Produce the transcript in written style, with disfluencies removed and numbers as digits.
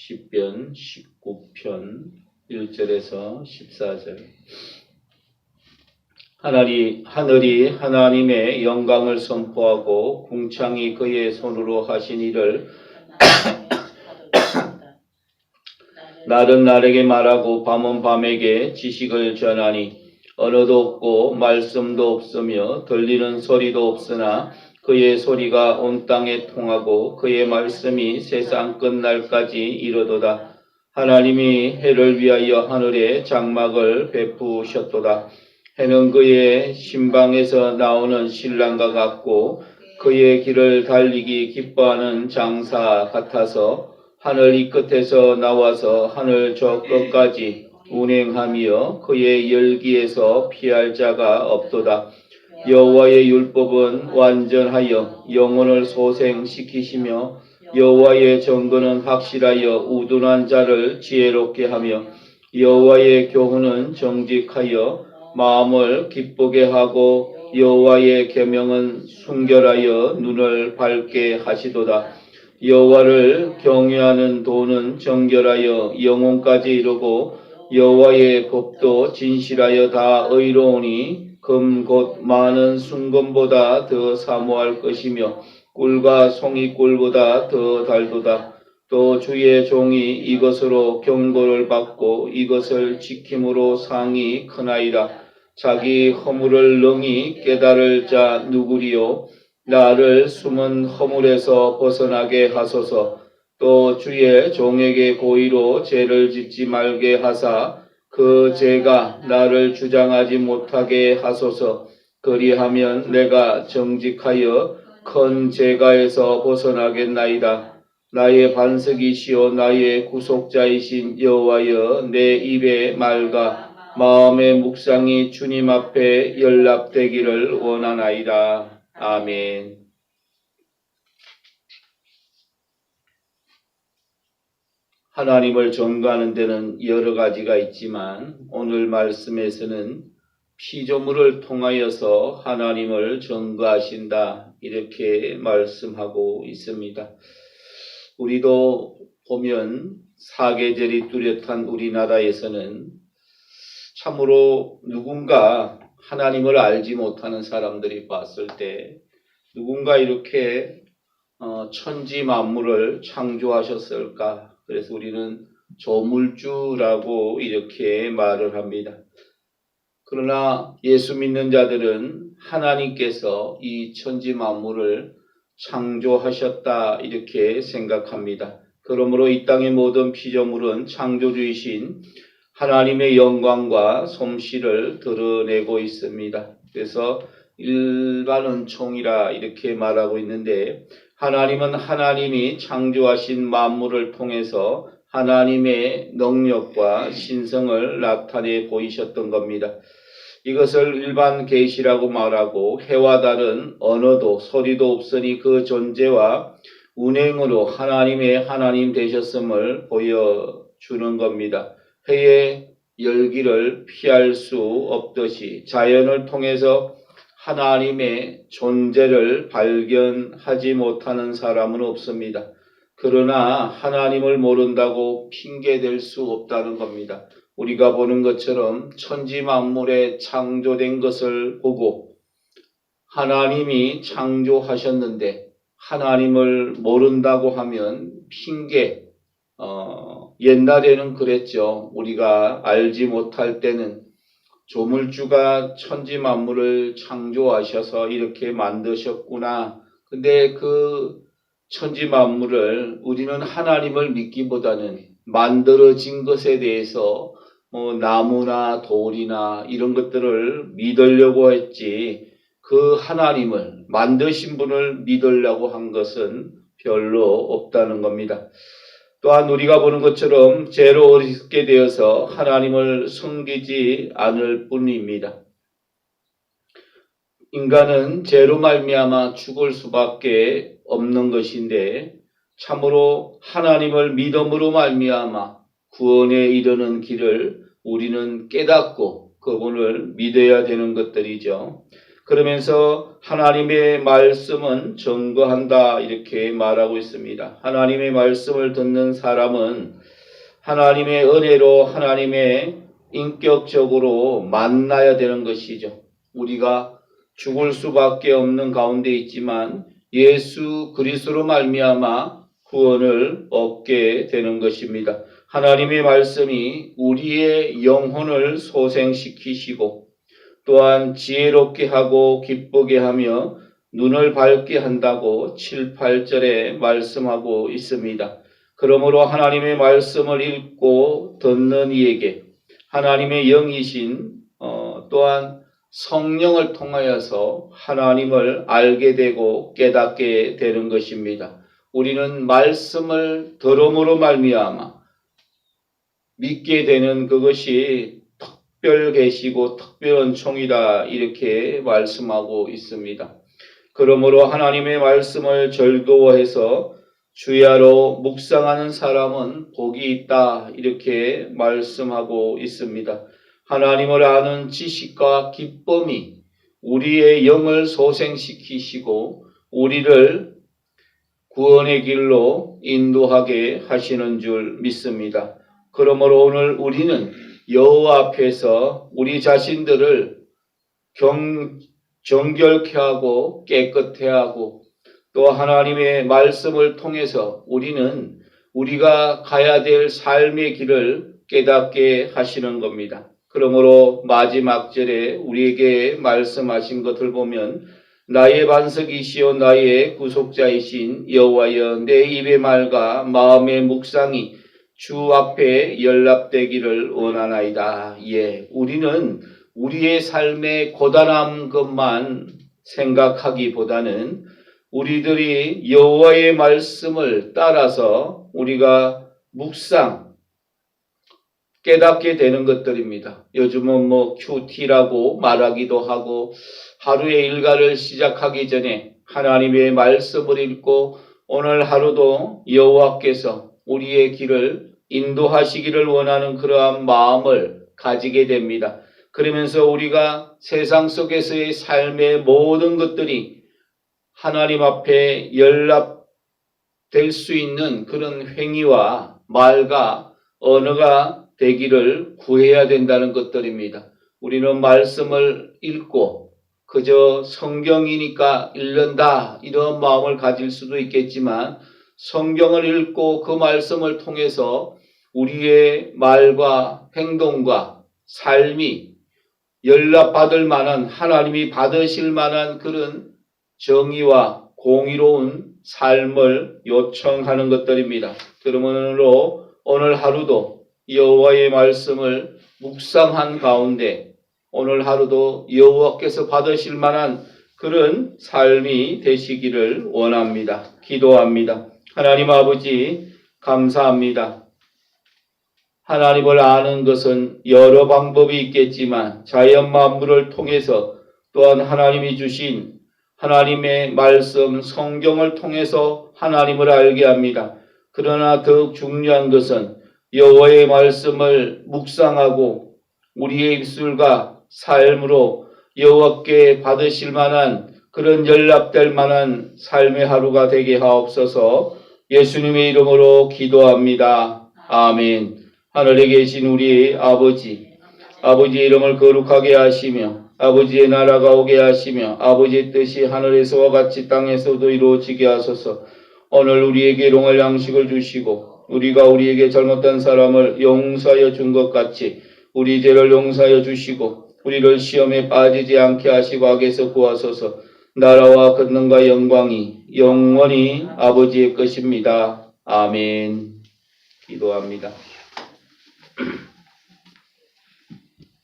시편 19편 1절에서 14절. 하늘이 하나님의 영광을 선포하고 궁창이 그의 손으로 하신 일을 날은 날에게 말하고 밤은 밤에게 지식을 전하니 언어도 없고 말씀도 없으며 들리는 소리도 없으나 그의 소리가 온 땅에 통하고 그의 말씀이 세상 끝날까지 이르도다. 하나님이 해를 위하여 하늘에 장막을 베푸셨도다. 해는 그의 신방에서 나오는 신랑과 같고 그의 길을 달리기 기뻐하는 장사 같아서 하늘 이 끝에서 나와서 하늘 저 끝까지 운행하며 그의 열기에서 피할 자가 없도다. 여호와의 율법은 완전하여 영혼을 소생시키시며 여호와의 정근은 확실하여 우둔한 자를 지혜롭게 하며 여호와의 교훈은 정직하여 마음을 기쁘게 하고 여호와의 계명은 순결하여 눈을 밝게 하시도다. 여호와를 경외하는 도는 정결하여 영혼까지 이르고 여호와의 법도 진실하여 다 의로우니 금 곧 많은 순금보다 더 사모할 것이며 꿀과 송이꿀보다 더 달도다. 또 주의 종이 이것으로 경고를 받고 이것을 지킴으로 상이 크나이다. 자기 허물을 능히 깨달을 자 누구리요? 나를 숨은 허물에서 벗어나게 하소서. 또 주의 종에게 고의로 죄를 짓지 말게 하사 그 죄가 나를 주장하지 못하게 하소서. 그리하면 내가 정직하여 큰 죄가에서 벗어나겠나이다. 나의 반석이시오 나의 구속자이신 여호와여, 내 입의 말과 마음의 묵상이 주님 앞에 연락되기를 원하나이다. 아멘. 하나님을 전가하는 데는 여러 가지가 있지만 오늘 말씀에서는 피조물을 통하여서 하나님을 전가하신다 이렇게 말씀하고 있습니다. 우리도 보면 사계절이 뚜렷한 우리나라에서는 참으로 누군가 하나님을 알지 못하는 사람들이 봤을 때 누군가 이렇게 천지 만물을 창조하셨을까? 그래서 우리는 조물주라고 이렇게 말을 합니다. 그러나 예수 믿는 자들은 하나님께서 이 천지 만물을 창조하셨다 이렇게 생각합니다. 그러므로 이 땅의 모든 피조물은 창조주이신 하나님의 영광과 솜씨를 드러내고 있습니다. 그래서 일반 은총이라 이렇게 말하고 있는데 하나님은 하나님이 창조하신 만물을 통해서 하나님의 능력과 신성을 나타내 보이셨던 겁니다. 이것을 일반 계시라고 말하고 해와 달은 언어도 소리도 없으니 그 존재와 운행으로 하나님의 하나님 되셨음을 보여주는 겁니다. 해의 열기를 피할 수 없듯이 자연을 통해서 하나님의 존재를 발견하지 못하는 사람은 없습니다. 그러나 하나님을 모른다고 핑계댈 수 없다는 겁니다. 우리가 보는 것처럼 천지 만물에 창조된 것을 보고 하나님이 창조하셨는데 하나님을 모른다고 하면 핑계, 옛날에는 그랬죠. 우리가 알지 못할 때는 조물주가 천지 만물을 창조하셔서 이렇게 만드셨구나. 근데 그 천지 만물을 우리는 하나님을 믿기보다는 만들어진 것에 대해서 나무나 돌이나 이런 것들을 믿으려고 했지 그 하나님을 만드신 분을 믿으려고 한 것은 별로 없다는 겁니다. 또한 우리가 보는 것처럼 죄로 어리게 되어서 하나님을 섬기지 않을 뿐입니다. 인간은 죄로 말미암아 죽을 수밖에 없는 것인데 참으로 하나님을 믿음으로 말미암아 구원에 이르는 길을 우리는 깨닫고 그분을 믿어야 되는 것들이죠. 그러면서 하나님의 말씀은 증거한다 이렇게 말하고 있습니다. 하나님의 말씀을 듣는 사람은 하나님의 은혜로 하나님의 인격적으로 만나야 되는 것이죠. 우리가 죽을 수밖에 없는 가운데 있지만 예수 그리스도로 말미암아 구원을 얻게 되는 것입니다. 하나님의 말씀이 우리의 영혼을 소생시키시고 또한 지혜롭게 하고 기쁘게 하며 눈을 밝게 한다고 7, 8절에 말씀하고 있습니다. 그러므로 하나님의 말씀을 읽고 듣는 이에게 하나님의 영이신 또한 성령을 통하여서 하나님을 알게 되고 깨닫게 되는 것입니다. 우리는 말씀을 들음으로 말미암아 믿게 되는 그것이 특별 계시고 특별 은총이다 이렇게 말씀하고 있습니다. 그러므로 하나님의 말씀을 즐거워해서 주야로 묵상하는 사람은 복이 있다 이렇게 말씀하고 있습니다. 하나님을 아는 지식과 기쁨이 우리의 영을 소생시키시고 우리를 구원의 길로 인도하게 하시는 줄 믿습니다. 그러므로 오늘 우리는 여호와 앞에서 우리 자신들을 정결케 하고 깨끗해 하고 또 하나님의 말씀을 통해서 우리는 우리가 가야 될 삶의 길을 깨닫게 하시는 겁니다. 그러므로 마지막 절에 우리에게 말씀하신 것을 보면 나의 반석이시오 나의 구속자이신 여호와여 내 입의 말과 마음의 묵상이 주 앞에 연락되기를 원하나이다. 예, 우리는 우리의 삶의 고단한 것만 생각하기보다는 우리들이 여호와의 말씀을 따라서 우리가 묵상 깨닫게 되는 것들입니다. 요즘은 QT라고 말하기도 하고 하루의 일과를 시작하기 전에 하나님의 말씀을 읽고 오늘 하루도 여호와께서 우리의 길을 인도하시기를 원하는 그러한 마음을 가지게 됩니다. 그러면서 우리가 세상 속에서의 삶의 모든 것들이 하나님 앞에 연락될 수 있는 그런 행위와 말과 언어가 되기를 구해야 된다는 것들입니다. 우리는 말씀을 읽고 그저 성경이니까 읽는다 이런 마음을 가질 수도 있겠지만 성경을 읽고 그 말씀을 통해서 우리의 말과 행동과 삶이 연락받을 만한 하나님이 받으실 만한 그런 정의와 공의로운 삶을 요청하는 것들입니다. 그러므로 오늘 하루도 여호와의 말씀을 묵상한 가운데 오늘 하루도 여호와께서 받으실 만한 그런 삶이 되시기를 원합니다. 기도합니다. 하나님 아버지 감사합니다. 하나님을 아는 것은 여러 방법이 있겠지만 자연 만물을 통해서 또한 하나님이 주신 하나님의 말씀 성경을 통해서 하나님을 알게 합니다. 그러나 더욱 중요한 것은 여호와의 말씀을 묵상하고 우리의 입술과 삶으로 여호와께 받으실 만한 그런 연락될 만한 삶의 하루가 되게 하옵소서. 예수님의 이름으로 기도합니다. 아멘. 하늘에 계신 우리 아버지의 이름을 거룩하게 하시며 아버지의 나라가 오게 하시며 아버지의 뜻이 하늘에서와 같이 땅에서도 이루어지게 하소서. 오늘 우리에게 일용할 양식을 주시고 우리가 우리에게 잘못한 사람을 용서하여 준 것 같이 우리 죄를 용서하여 주시고 우리를 시험에 빠지지 않게 하시고 악에서 구하소서. 나라와 권능과 영광이 영원히 아버지의 것입니다. 아멘. 기도합니다.